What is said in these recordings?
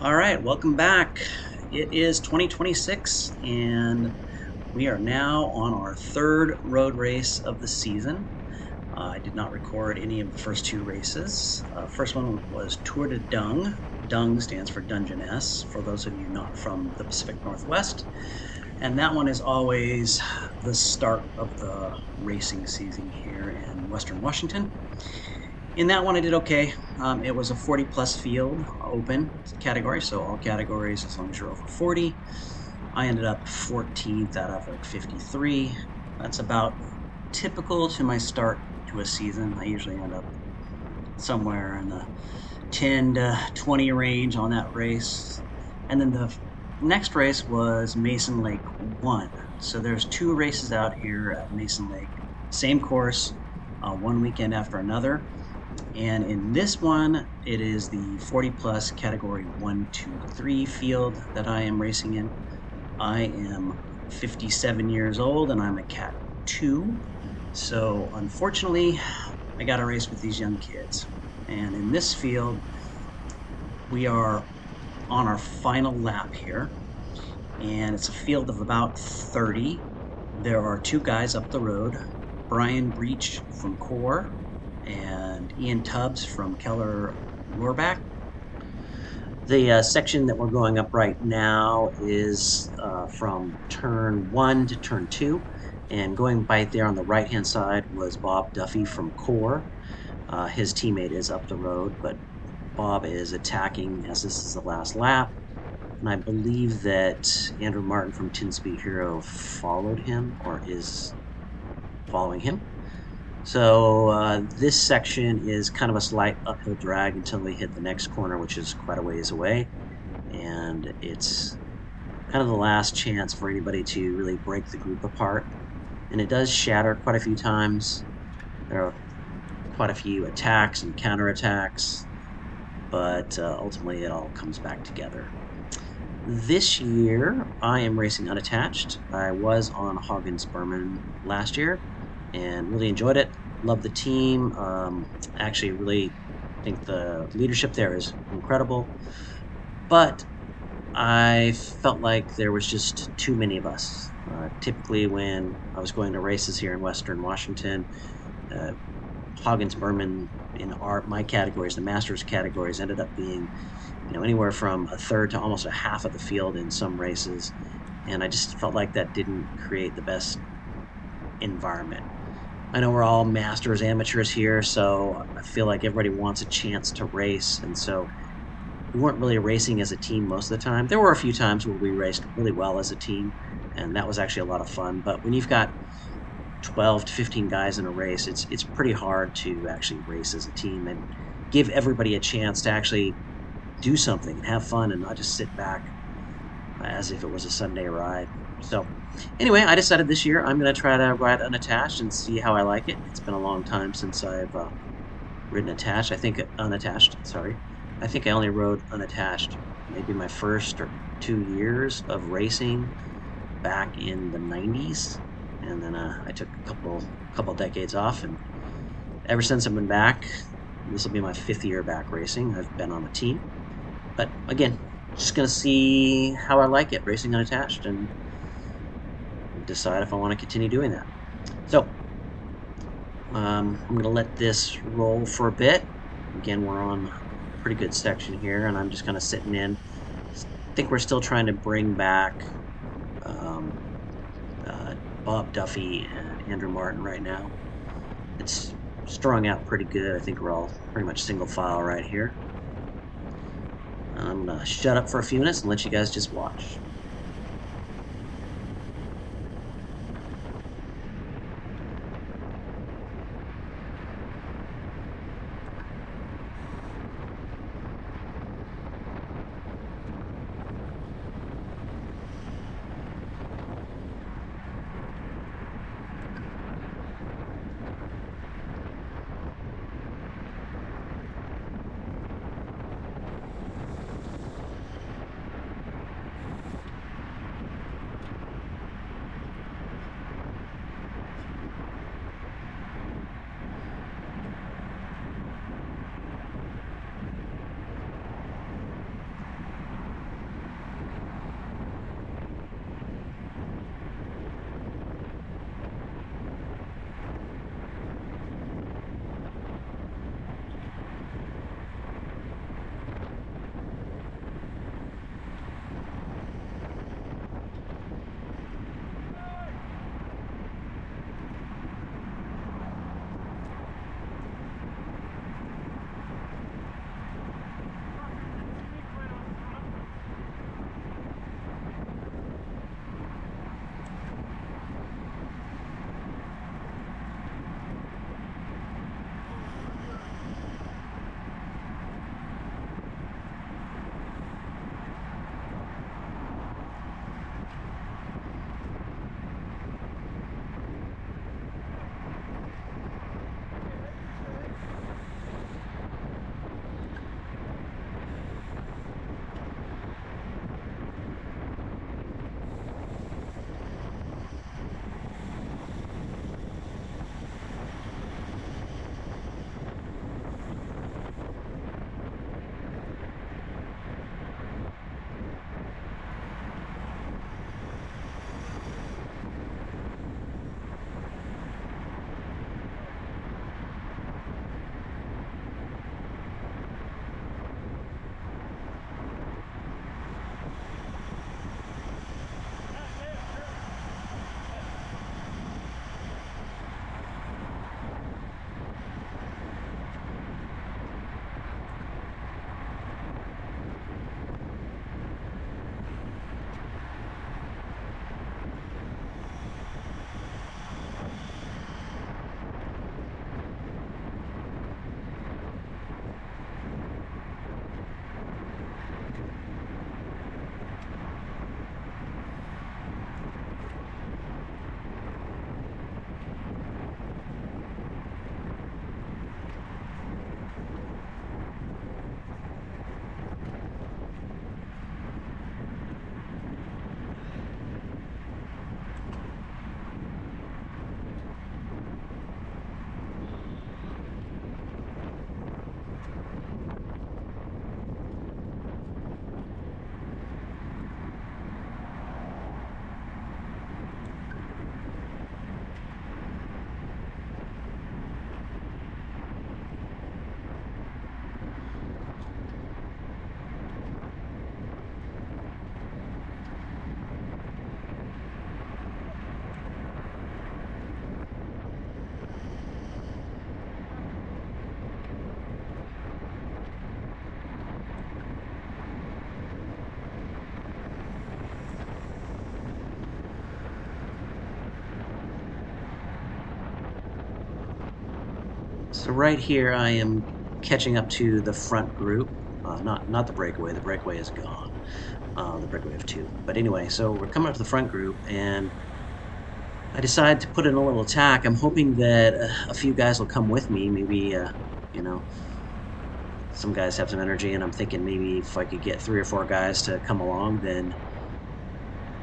All right, welcome back. It is 2026, and we are now on our third road race of the season. I did not record any of the first two races. First one was Tour de Dung. Dung stands for Dungeness, for those of you not from the Pacific Northwest. And that one is always the start of the racing season here in Western Washington. In that one, I did okay. It was a 40 plus field open category, so all categories as long as you're over 40. I ended up 14th out of like 53. That's about typical to my start to a season. I usually end up somewhere in the 10 to 20 range on that race. And then the next race was Mason Lake 1. So there's two races out here at Mason Lake, same course, one weekend after another. And in this one, it is the 40 plus category 1, 2, 3 field that I am racing in. I am 57 years old and I'm a Cat 2. So unfortunately, I got to race with these young kids. And in this field, we are on our final lap here. And it's a field of about 30. There are two guys up the road, Brian Breach from Core and Ian Tubbs from Keller Rohrback. The section that we're going up right now is from turn 1 to turn 2. And going by there on the right-hand side was Bob Duffy from Core. His teammate is up the road, but Bob is attacking as this is the last lap. And I believe that Andrew Martin from 10-Speed Hero followed him or is following him. So this section is kind of a slight uphill drag until we hit the next corner, which is quite a ways away. And it's kind of the last chance for anybody to really break the group apart. And it does shatter quite a few times. There are quite a few attacks and counterattacks, but ultimately it all comes back together. This year, I am racing unattached. I was on Hagens Berman last year and really enjoyed it. Love the team. Actually, really think the leadership there is incredible. But I felt like there was just too many of us. Typically, when I was going to races here in Western Washington, Hagens Berman in my categories, the Masters categories, ended up being anywhere from a third to almost a half of the field in some races. And I just felt like that didn't create the best environment. I know we're all masters, amateurs here, so I feel like everybody wants a chance to race. And so we weren't really racing as a team most of the time. There were a few times where we raced really well as a team, and that was actually a lot of fun. But when you've got 12 to 15 guys in a race, it's pretty hard to actually race as a team and give everybody a chance to actually do something and have fun and not just sit back as if it was a Sunday ride. So anyway, I decided this year I'm going to try to ride unattached and see how I like it. It's been a long time since I've ridden attached. Unattached, sorry. I think I only rode unattached maybe my first or 2 years of racing back in the 90s. And then I took a couple decades off, and ever since I've been back, this will be my 5th year back racing. I've been on a team. But again, just going to see how I like it racing unattached and decide if I want to continue doing that. So I'm going to let this roll for a bit. Again, we're on a pretty good section here, and I'm just kind of sitting in. I think we're still trying to bring back Bob Duffy and Andrew Martin right now. It's strung out pretty good. I think we're all pretty much single file right here. I'm going to shut up for a few minutes and let you guys just watch. So right here, I am catching up to the front group. Not the breakaway. The breakaway is gone. The breakaway of two. But anyway, so we're coming up to the front group, and I decide to put in a little attack. I'm hoping that a few guys will come with me. Maybe you know, some guys have some energy, and I'm thinking maybe if I could get 3 or 4 guys to come along, then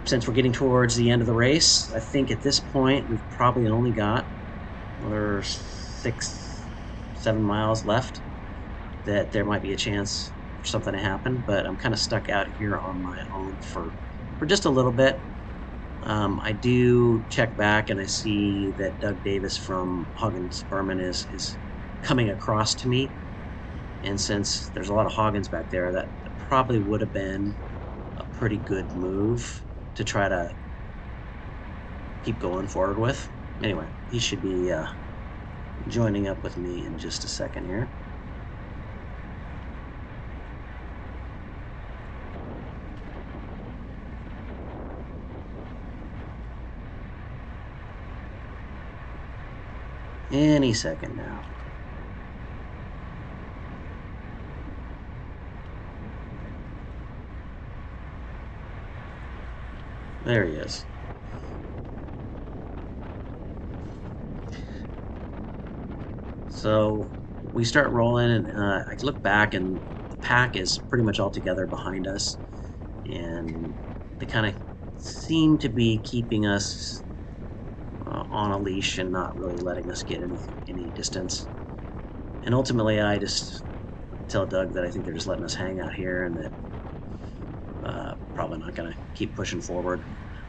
since we're getting towards the end of the race, I think at this point we've probably only got another 6, 7 miles left. That there might be a chance for something to happen, but I'm kind of stuck out here on my own for just a little bit. I do check back and I see that Doug Davis from Hagens Berman is coming across to me, and since there's a lot of Hagens back there, that probably would have been a pretty good move to try to keep going forward with. Anyway, he should be joining up with me in just a second here. Any second now. There he is. So we start rolling, and I look back, and the pack is pretty much all together behind us, and they kind of seem to be keeping us on a leash and not really letting us get any distance. And ultimately, I just tell Doug that I think they're just letting us hang out here, and that probably not going to keep pushing forward.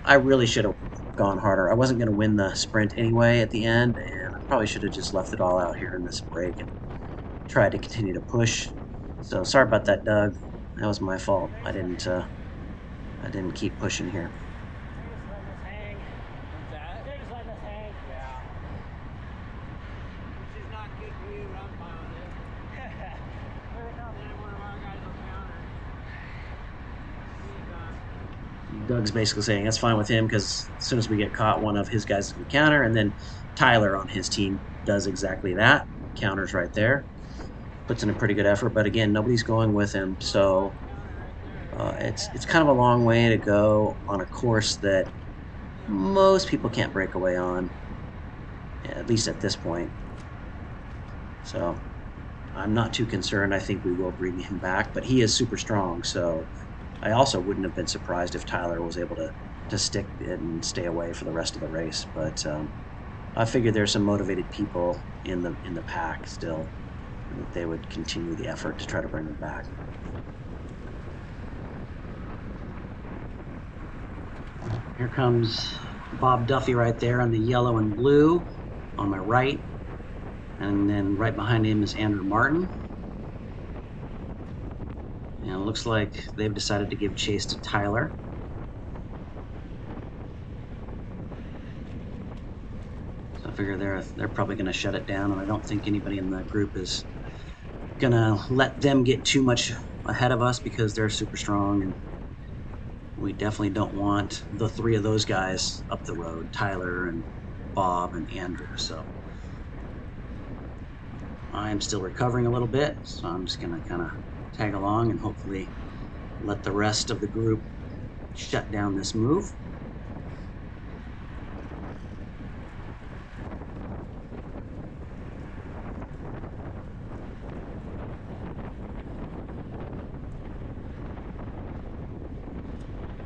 I really should have gone harder. I wasn't going to win the sprint anyway at the end, and I probably should have just left it all out here in this break and tried to continue to push. So sorry about that, Doug. That was my fault. I didn't keep pushing here. Doug's basically saying that's fine with him because as soon as we get caught, one of his guys is going to counter, and then Tyler on his team does exactly that. Counters right there, puts in a pretty good effort, but again, nobody's going with him, so it's kind of a long way to go on a course that most people can't break away on, at least at this point. So I'm not too concerned. I think we will bring him back, but he is super strong, so I also wouldn't have been surprised if Tyler was able to stick and stay away for the rest of the race. But I figured there's some motivated people in the pack still, and that they would continue the effort to try to bring him back. Here comes Bob Duffy right there in the yellow and blue on my right, and then right behind him is Andrew Martin. And it looks like they've decided to give chase to Tyler. So I figure they're probably going to shut it down, and I don't think anybody in the group is going to let them get too much ahead of us because they're super strong, and we definitely don't want the 3 of those guys up the road, Tyler and Bob and Andrew. So I'm still recovering a little bit, so I'm just going to kind of tag along and hopefully let the rest of the group shut down this move.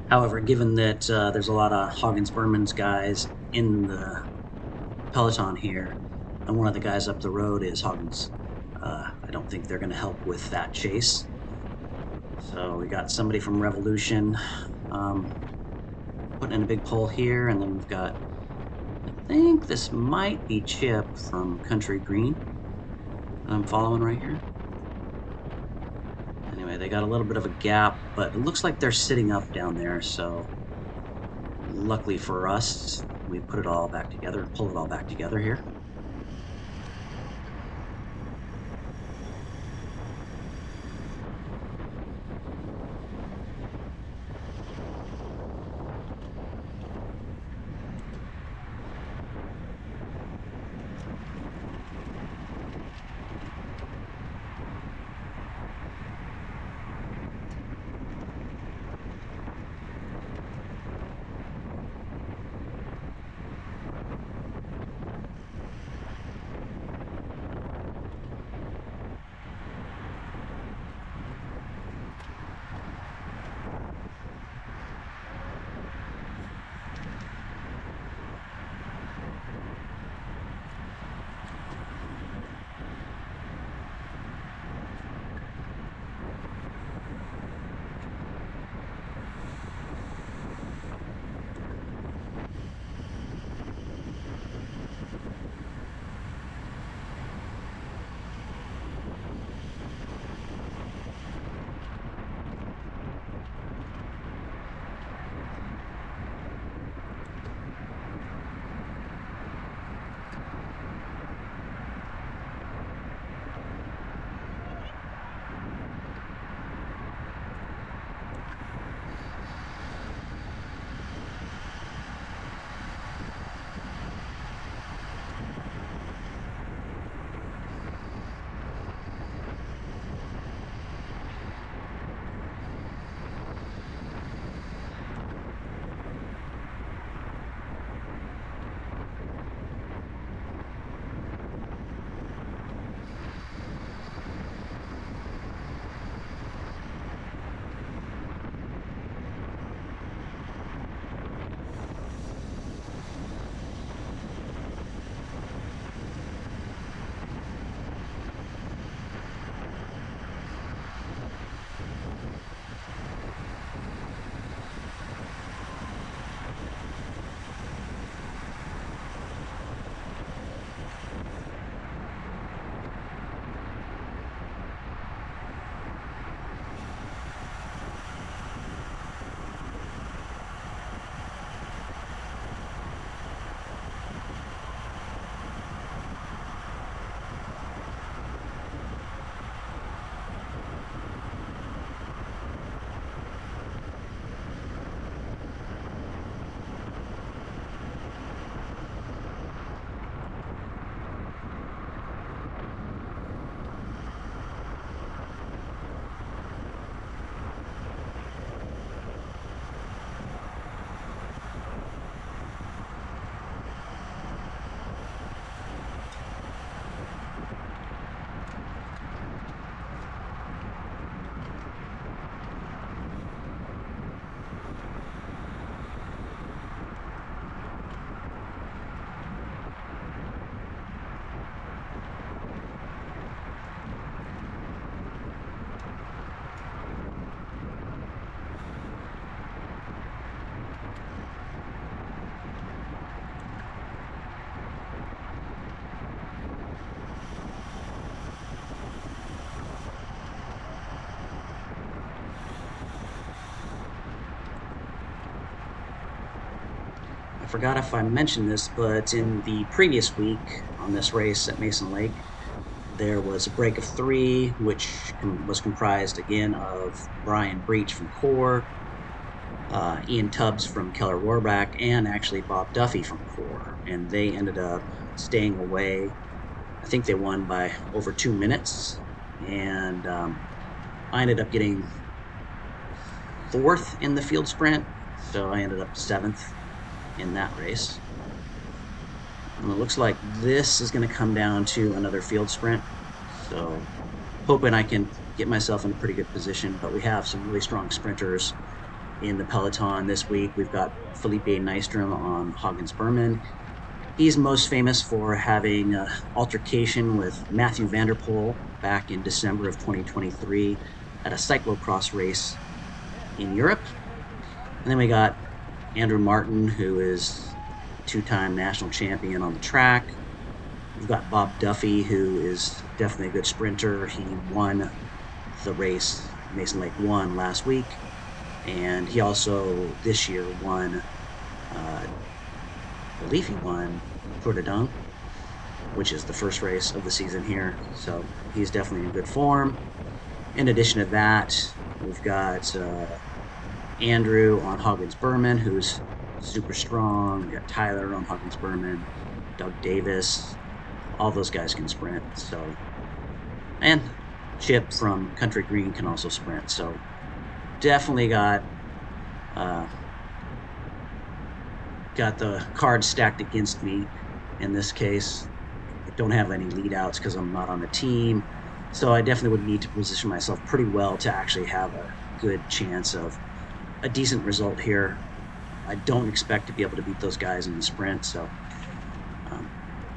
However, given that there's a lot of Hagens Berman's guys in the peloton here, and one of the guys up the road is Hagens, I don't think they're going to help with that chase. So we got somebody from Revolution putting in a big pull here, and then we've got, I think this might be Chip from Country Green that I'm following right here. Anyway, they got a little bit of a gap, but it looks like they're sitting up down there, so luckily for us, we put it all back together, pull it all back together here. forgot if I mentioned this, but in the previous week on this race at Mason Lake, there was a break of three, which was comprised again of Brian Breach from Core, Ian Tubbs from Keller Warback, and actually Bob Duffy from Core. And they ended up staying away. I think they won by over 2 minutes. And I ended up getting fourth in the field sprint. So I ended up seventh in that race. And it looks like this is going to come down to another field sprint. So hoping I can get myself in a pretty good position. But we have some really strong sprinters in the peloton this week. We've got Felipe Nystrom on Hagens Berman. He's most famous for having an altercation with Matthew Vanderpoel back in December of 2023 at a cyclocross race in Europe. And then we got Andrew Martin, who is two-time national champion on the track. We've got Bob Duffy, who is definitely a good sprinter. He won the race Mason Lake won last week. And he also, this year, won, I believe he won Tour de Dun, which is the first race of the season here. So he's definitely in good form. In addition to that, we've got Andrew on Hagens Berman, who's super strong. We've got Tyler on Hagens Berman, Doug Davis. All those guys can sprint. So, and Chip from Country Green can also sprint. So definitely got the cards stacked against me in this case. I don't have any lead outs because I'm not on the team. So I definitely would need to position myself pretty well to actually have a good chance of a decent result here. I don't expect to be able to beat those guys in the sprint. So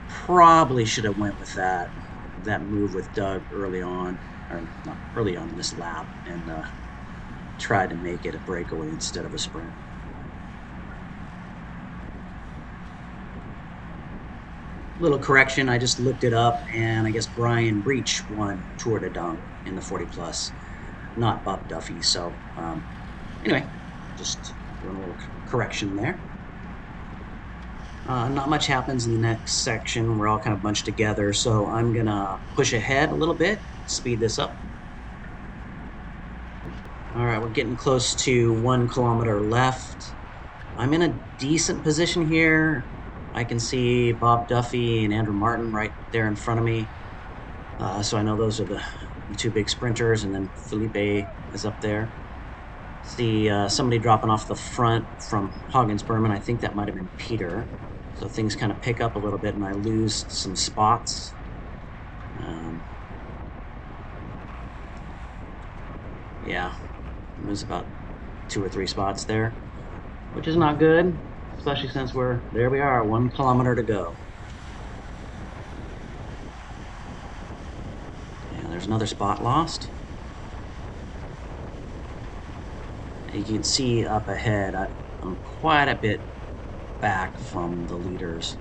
probably should have went with that move with Doug early on, or not early on in this lap, and tried to make it a breakaway instead of a sprint. Little correction, I just looked it up, and I guess Brian Breach won Tour de Dun in the 40 plus, not Bob Duffy. So anyway, just doing a little correction there. Not much happens in the next section. We're all kind of bunched together, so I'm gonna push ahead a little bit, speed this up. All right, we're getting close to 1 kilometer left. I'm in a decent position here. I can see Bob Duffy and Andrew Martin right there in front of me. So I know those are the two big sprinters, and then Felipe is up there. See somebody dropping off the front from Hagens Berman. I think that might have been Peter. So things kind of pick up a little bit, and I lose some spots. Yeah, lose about 2 or 3 spots there, which is not good, especially since there we are, 1 kilometer to go. Yeah, there's another spot lost. You can see up ahead, I'm quite a bit back from the leaders,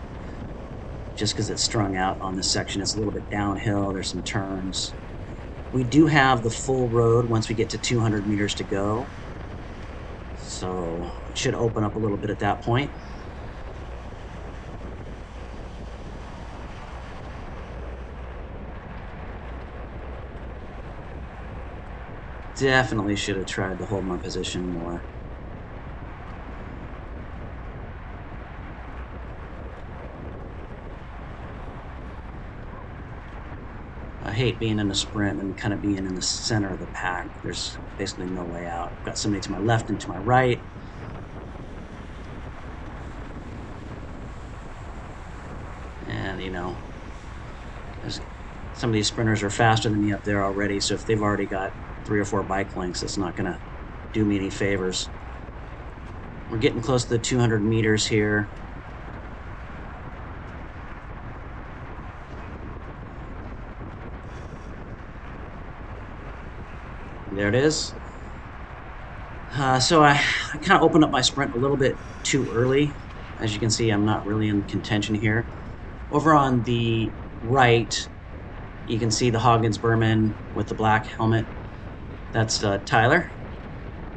just because it's strung out on this section. It's a little bit downhill. There's some turns. We do have the full road once we get to 200 meters to go, so it should open up a little bit at that point. Definitely should have tried to hold my position more. I hate being in a sprint and kind of being in the center of the pack. There's basically no way out. I've got somebody to my left and to my right. And, some of these sprinters are faster than me up there already, so if they've already got 3 or 4 bike lengths, it's not going to do me any favors. We're getting close to the 200 meters here. There it is. So I kind of opened up my sprint a little bit too early. As you can see, I'm not really in contention here. Over on the right, you can see the Hagens Berman with the black helmet. That's Tyler.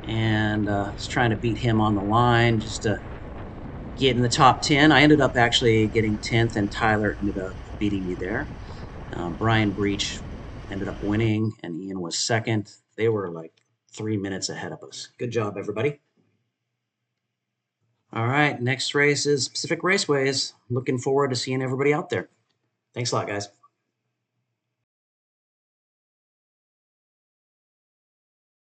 And I was trying to beat him on the line just to get in the top 10. I ended up actually getting 10th, and Tyler ended up beating me there. Brian Breach ended up winning, and Ian was second. They were like 3 minutes ahead of us. Good job, everybody. All right, next race is Pacific Raceways. Looking forward to seeing everybody out there. Thanks a lot, guys.